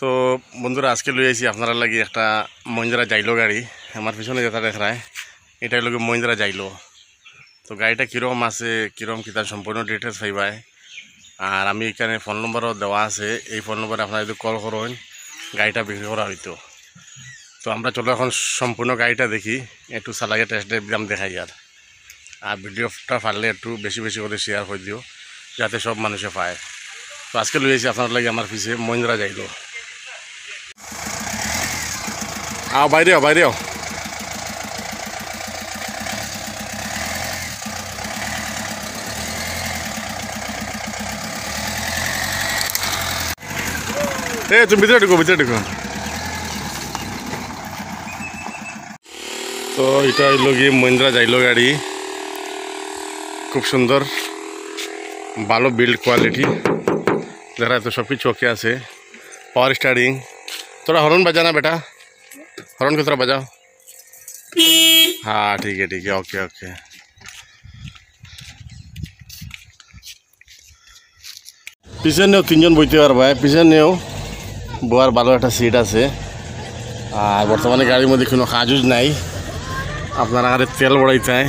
তো বন্ধুরা আজকে লই আইছি আপনারা লাগি একটা মহিন্দ্রা জাইলো গাড়ি। আমার পিছনে যেটা দেখ রায় এটাই লোক মহিন্দ্রা জাইলো। তো গাড়িটা কীরকম আছে কীরকম কী তার সম্পূর্ণ ডিটেলস পাইবাই। আর আমি এখানে ফোন নম্বরও দেওয়া আছে, এই ফোন নম্বরে আপনারা যদি কল করেন গাড়িটা বিক্রি করা হইতো। তো আমরা চলো এখন সম্পূর্ণ গাড়িটা দেখি, একটু চালাইয়ে টেস্ট ড্রাইভ দাম দেখাই। আর ভিডিওটা পারলে একটু বেশি বেশি করে শেয়ার করে দিও যাতে সব মানুষে পায়। তো আজকে লই আইছি আপনার লাগে আমার পিছিয়ে মহিন্দ্রা জাইলো। বাইরেও বাইরেও তুমি ভিতরে ঢুকো ভিতরে ঢুকো। তো এটা হইল গিয়ে মহিন্দ্রা জাইলো গাড়ি, খুব সুন্দর ভালো বিল্ড কোয়ালিটি দেখা। তো সব কিছু ওকে আছে, পাওয়ার স্টারিং। थोड़ा हॉर्न बजाना बेटा, हॉर्न की तरह बजाओ। हाँ ठीक है ओके ओके। पीछे नेও तीनजन বইতে পারবা, পিছনে নেও বয়ার ভালো একটা সিট আছে। আর বর্তমানে গাড়ির মধ্যে কোনো কাজুজ নাই, আপনারা আরে তেল বড়াইতে হয়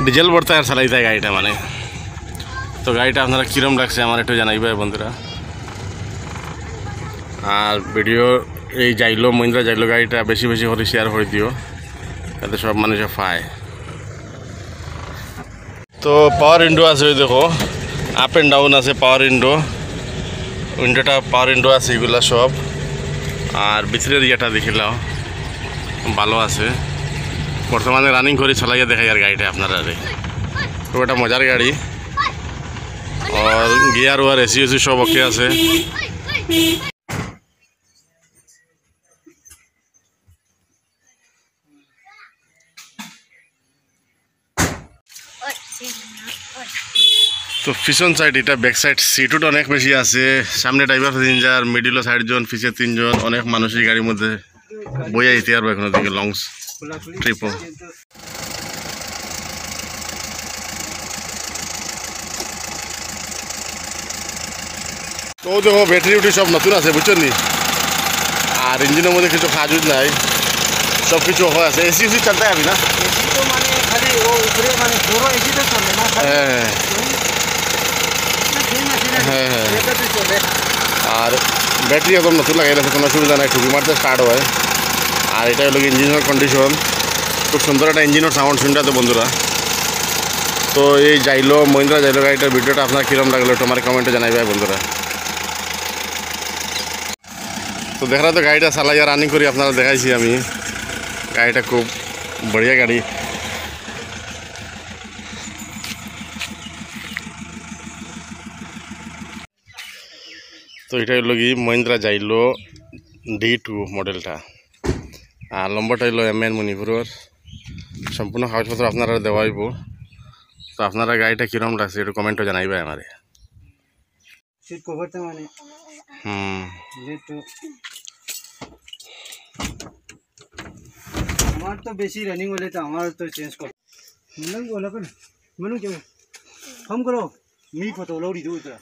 ডিজেল ভরতে আর চালাইতে হয় গাড়িটা মানে। তো গাড়িটা আপনারা কীরকম লাগছে আমার একটু জানাইবে বন্ধুরা। আর ভিডিও এই জাইলো মহিন্দ্রা জাইলো গাড়িটা বেশি বেশি করে শেয়ার করে দিও যাতে সব মানুষে পায়। তো পাওয়ার উইন্ডো আছে, ওই দেখো আপ অ্যান্ড ডাউন আছে পাওয়ার উইন্ডোটা পাওয়ার উইন্ডো আছে এগুলা সব। আর ভিতরের ইয়েটা দেখিলাম ভালো আছে, বর্তমানে রানিং করে চালাইয়া দেখাই আর গাড়িটা আপনারা। তো এটা মজার গাড়ি, আর গিয়ার ওয়ার এসি সব ওকে আছে। তো পিছন সাইড এটা ব্যাক সাইড সিটও অনেক বেশি আছে। সামনে ড্রাইভার প্যাসেঞ্জার, মিডিলও 60 জন, পিছিয়ে 3 জন। অনেক মানুষই গাড়ির মধ্যে বইয়া যেতে পারবো এখনো দিকে লং ট্রিপও। তো দেখো ব্যাটারি উঠি সব নতুন আছে বুঝছেন নি। আর ইঞ্জিনের মধ্যে কিছু কাজুজ নাই, সব কিছু হয় আছে। এসি উসি চলতে যাবি না? হ্যাঁ হ্যাঁ আর ব্যাটারি একদম নতুন লাগাই আছে, কোনো অসুবিধা নাই, ঠুকি মারতে স্টার্ট হয়। আর এটা হলো ইঞ্জিনের কন্ডিশন, খুব সুন্দর একটা ইঞ্জিনের সাউন্ড শুনতে তো বন্ধুরা। তো এই জাইলো মহিন্দ্রা জাইলো গাড়িটার ভিডিওটা আপনার কীরকম লাগলো একটু আমার কমেন্টে জানাইবে বন্ধুরা। তো দেখা তো গাড়িটা চালাই আর রানিং করি আপনারা দেখাইছি আমি। গাড়িটা খুব বড়িয়া গাড়ি। তো এটা হইল কি মহিন্দ্রা জাইলো D2 মডেলটা। আর নম্বরটা হইল MN মণিপুরের। সম্পূর্ণ কাগজপত্র আপনারা দেওয়া হইব। তো আপনারা গাড়িটা কীরকম লাগছে একটু কমেন্টও জানাইবে আমারে। সিট কভারটা মানে আমার তো বেশি রানিং হলে তো আমার তো চেঞ্জ কর बोला कर मनु क्या हम करो मी फोटो लौड़ी दो इधर।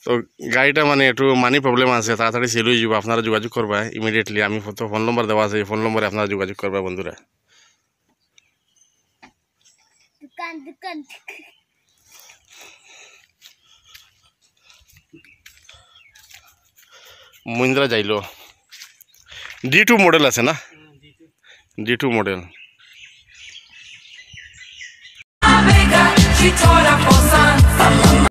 তো গাড়িটা মানে একটু মানি প্রবলেম আছে, তাড়াতাড়ি সেল হয়ে যাব। আপনারা যোগাযোগ করবা ইমিডিয়েটলি। আমি তো ফোন নম্বর দেওয়া আছে, এই ফোন নম্বরে আপনারা যোগাযোগ করবা বন্ধুরা। দোকান মহিন্দ্রা জাইলো D2 মডেল আছে না? D2 model.